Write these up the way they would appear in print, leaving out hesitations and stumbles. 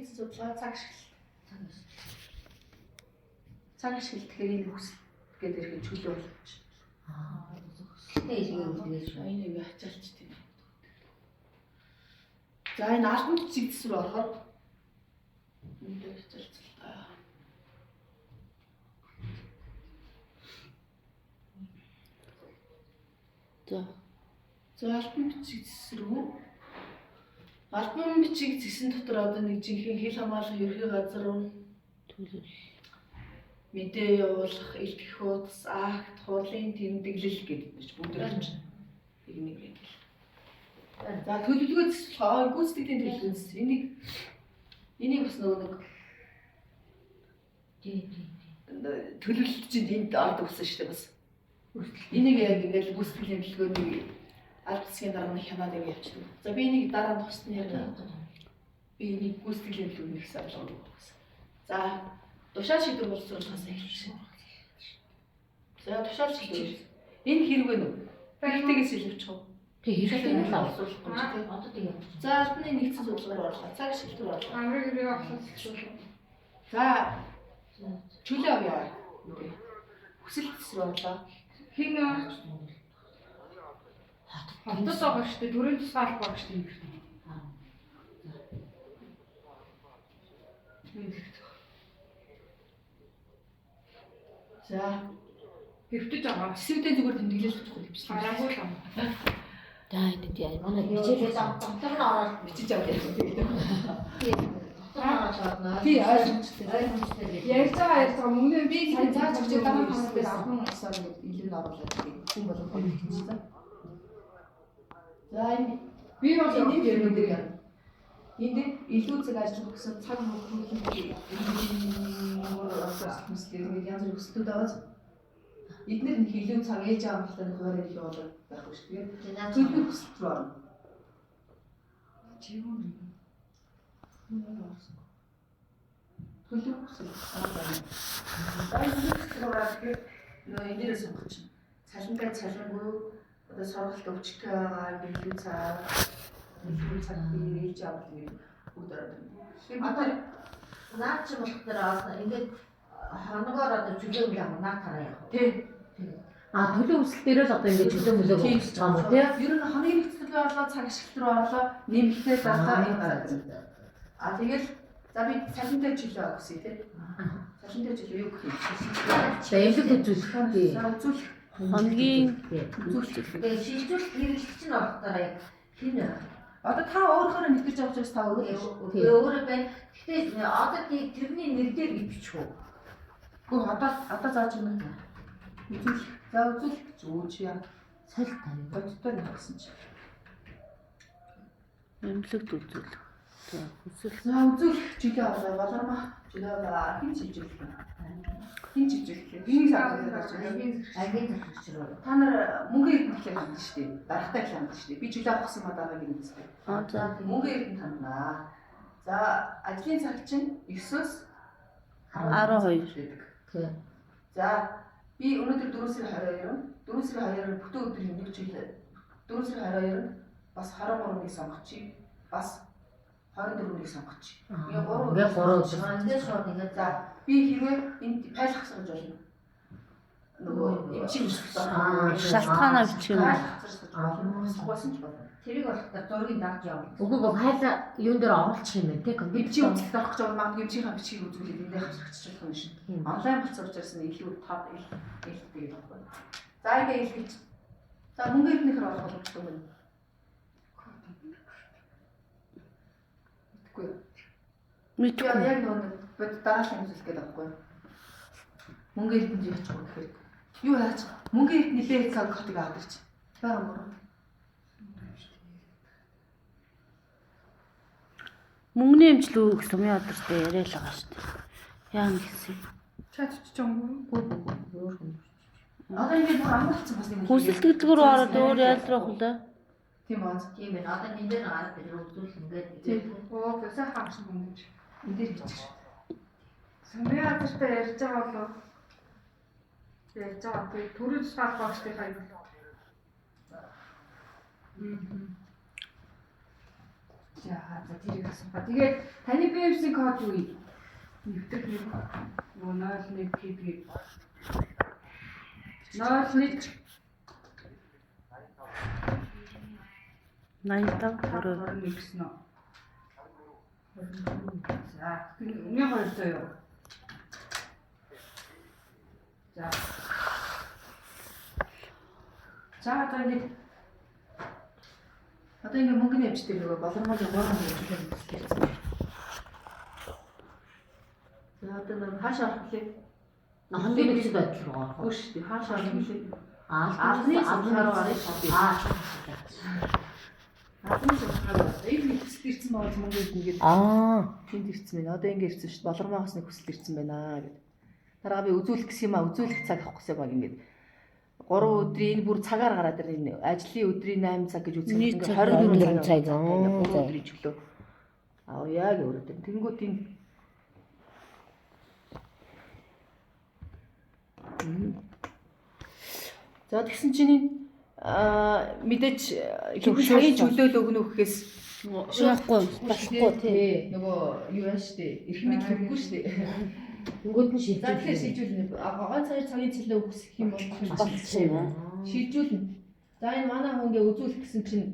нэгэн судалгаа цаг ашиглал. Цаг ашиглал тэгэхээр энэ хүсэл гэдэг ирэхэд чөлөө болж. Тэ иргээ үлдээж байна. Энэ юу хачаалч тийм. За энэ алтан цэгц рүү ороход энэ дээр хачаалцлаа. За алтан цэгц рүү альбом бичиг зэсэн дотор одоо нэг жинхэнэ хил хамгаалах ерхий газар төлөв мэдээ явуулах, элдэх хуудас, акт, хуулийн тэмдэглэл гэдэг нь бүгд орж нэг юм. За төлөвлөгөө зэслэх гүйцэтгэлийн төлөвлөгөөс энийг бас нөгөө төлөвлөлт чинь энд ордог болсон шүү дээ бас. Энийг яг ингээл гүйцэтгэлийн төлөвлөгөөний аль хэсгийн дараа нь хянаад явчихдаг. За би энийг дараа нь тусна ярьна. Би энийг гүйцэтгэлийн төлөвлөгөө гэсэн ойлгоод байна. За тушаал шийдвэр боловсруулахаас эхэлсэн. За тушаал шийдвэр. Энэ хэрэг вэ нү? Фактигээс илүүчих үү? Тэг хэрэгтэй л боловсруулах гэж тийм. Одоо тийм. За албаны нэгдсэн судалгаар орлоо. Цаг шилтүр орлоо. Амрыг нэг авчихсан. За чөлөө авъя. Хүсэл төсрөө орлоо. Хин хотод байгаа шүү дээ. Төрийн тусгаал байгаа шүү дээ. За хэвтэж байгаа. Эсвэл зүгээр тэмдэглэж өгөх юм шиг. Хараагүй л юм. За энэ яа манай бичээлээ доктор нь ороод бичиж аваад байдаг. тий ойлгомжтой. Ярьж байгаа мөнгө би сайн зааж өгч дараа нь бид авах усаар илүү нь оруулаад хүн болох боломжтой. За энэ би бол энэ юм дээр энд илүү цаг ажиллах гэсэн цаг хөрөнгөний нэг янз бүрийн өсөлтүүд байгаа. Эдгээр нэг илүү цаг ээж авах талаар хуваарь илүү болоод байхгүй шүү. Тэгээд төлөв өсөлт рүү орно. Төлөв өсөлт. Эндээс сонгоч. Цалинтай цалингүй одоо сургалт өвчтэй байгаа илүү цаг би ээж авах юм бүгд ороод байна. Одоо наад чи болохоор ингээд хоногоор одоо чөлөө юм наад тараа яг. Тий. Төлөв өсөлт дээр л одоо ингээд чөлөө мөлөө өгч байгаа юм тий. Ер нь хоногийн нэгтгэл орлоо, цаг ашиглалт руу орлоо, нэмэлтээ дата энэ гараад байна. Тэгэл за би цалинтай чөлөө өгсөе тий. Цалинтай чөлөө юу гэх юм? За эмнэлэг үзүүлэх тий. Үзүүлэх Хоногийн үзүүлэх. Тэгээ шилжүүлэх хэрэглэгч нь болохоор яг хин Одоо та өөрөөр нэтгэж авч байгаас та өөрөө байна. Гэхдээ одоо тэрний нэр дээр ипчих үү? Гүн одоо зааж өгнө. Үзүүлэх. За үзүүлэх зүүж яа. Салт тань. Бодтой нэгсэн чи. эмнэлэгт үзүүлэх. За хүсэл. За үзүүлэх чөлөө аваа болормоо. Чөлөө аваа хин чилжүүлэх юм. Хин чилжүүлэх. Энийг саад гарч байна. Агийн төлөвч рүү. Та нар мөнгө ирэх хандсан шүү дээ. Дарахтай хандсан шүү дээ. Би чөлөө авахсан мадаага гин үзтээ. За Мөнгө ирэх ханднаа. За ажлын цаг чинь 9-оос 12 гэдэг. Тий. За би өнөөдөр 4 сарын 22-нд бүтэн өдрийн нэг чөлөө 4 сарын 22-нд бас 23-ыг сонгочих. Бас 24-ийг сонгочих. Би 3 Ингээд 3 өдөр. Ингээд шууд ингээд за би хэрвээ энд тайлах гэж болно. Нөгөө эмчийн шалтгаанаа бичих юм. Суусан ч болно. тэрийг болохоор зургийг дагж явна. Үгүй хайлаа юун дээр оруулчих юм бэ те Эмчийн үзэлт авах гэж байгаа магадгүй эмчийн бичгийг үзүүлээд эндээ хавччих юм шин. Онлайн болсон учраас илүү тод илтгэдэг байхгүй. За ингээ илгэж. За мөнгө ирнэхэр олох боломжтой юм. Мэдгүй. мэдгүй. Яг нөгөө бод дараалал үзүүлэх гээд байхгүй. Мөнгө ирнэ яачих вэ гэхээр юу яаж мөнгө ирнэ нэлээд цаг хотыг аваад ирч. Бага мөр. Мөнгөний эмчилгээ гэсэн юм ядартай яриа л байгаа шүү дээ. Яа гэсэн. Чатч чамгүй. өөр хүн. Одоо ингэ бүр амгалцсан бас юм. Хүсэл тэтгэлгээр ороод өөр ялрах уу лээ. Тийм бааз. Тийм ээ. Одоо энэ дээр гараад бид үзүүлэх ингээд. Оо гэсэн хаагсан юм. Энд дээр бичих. Самбай газартай ярьж байгаа болов. Ярьж байгаа. Тэгээ төрийн тусгаал багштай хаяг. За тэрийг асууха. Тэгээд таны BFC код юу вэ? Нэвтрэх нэг нөгөө 01 PB 01 85 гэсэн нь. За 1200 юу? За. За Одоо ингэ мөнгөний хэмжтэй нөгөө болормогийн 3 хэмжээ хэлсэн. За одоо нэг хаашаа орох вэ? Хамгийн их байдал руу орох. Үгүй шүү дээ. Хаашаа орох вэ? Албаны савлаар орох шүү дээ. Албаны савлаар яг нэг хүсэл ирсэн байгаа мөнгө ингээд тэнд ирсэн байна. Одоо ингэ ирсэн шүү дээ. Болормоогоос нэг хүсэл ирсэн байна гэдэг. Дараа би үзүүлэх гэсэн юм а, үзүүлэх цаг авах гэсэн баг ингээд 3 өдрийн бүр цагаар гараад ирнэ. Ажлын өдрийн 8 цаг гэж үзсэн. Нийт цаг 24 цаг. 3 өдрийн чөлөө. Аа яг өөрөөр. Тэнгүүд энэ за тэгсэн чинь мэдээж хэвгүй цагийн чөлөөл өгнө гэхээс болохгүй тий нөгөө юу яа штэ эрх мэд хэрэггүй штэ. Нөгөөд нь За тэгэхээр шийдвэр. шийдвэрлэнэ. Цагийн чөлөө өгөх юм бол болчихсон. шийдвэрлэнэ. За энэ манай хүн ингээ үзүүлэх гэсэн чинь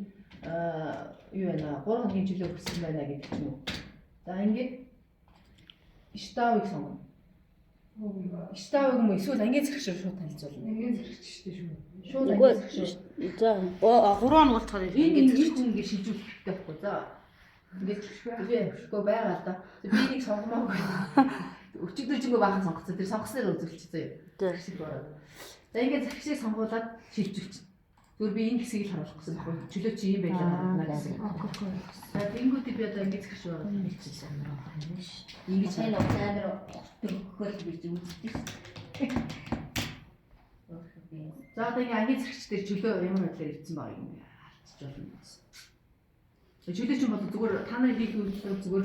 юу байна 3 хоногийн чөлөө өгсөн байна гэдэг чинь үү. За ингээд штавыг сонгоно. Штавыг юм эсвэл ангийн зэрэг шууд танилцуулна. Ангийн зэрэгч шүү дээ шүү. Шууд ангийн зэрэг шууд. За 3 хоног болчихоор Ингээ зэрэг хүн ингээ шилжүүлэх хэрэгтэй байхгүй за. Ингээд би байгаа л да. Би нэг сонгомоогүй. Өчигдөржингөө баахан сонгоцсон. Тэр сонгосноор үзүүлчихсэн юм. За ингээд захирчийг сонгуулад шилжүүлчих. Зүгээр би энэ хэсгийг л харуулах гэсэн байхгүй. Чөлөө чи юм байлаа надад гэсэн. За тэнгуүтээ би одоо ингээд захирч байгаа юм хэлчихсэн. Ингэж Энэ амар төгөхөл гэж үздэг. за одоо ингээ ангийн захирч дээр чөлөө ямар байдлаар ирсэн байгаа юм харьцаж болно. Чөлөө чинь бол зүгээр та нарын хийх үйлдэл зүгээр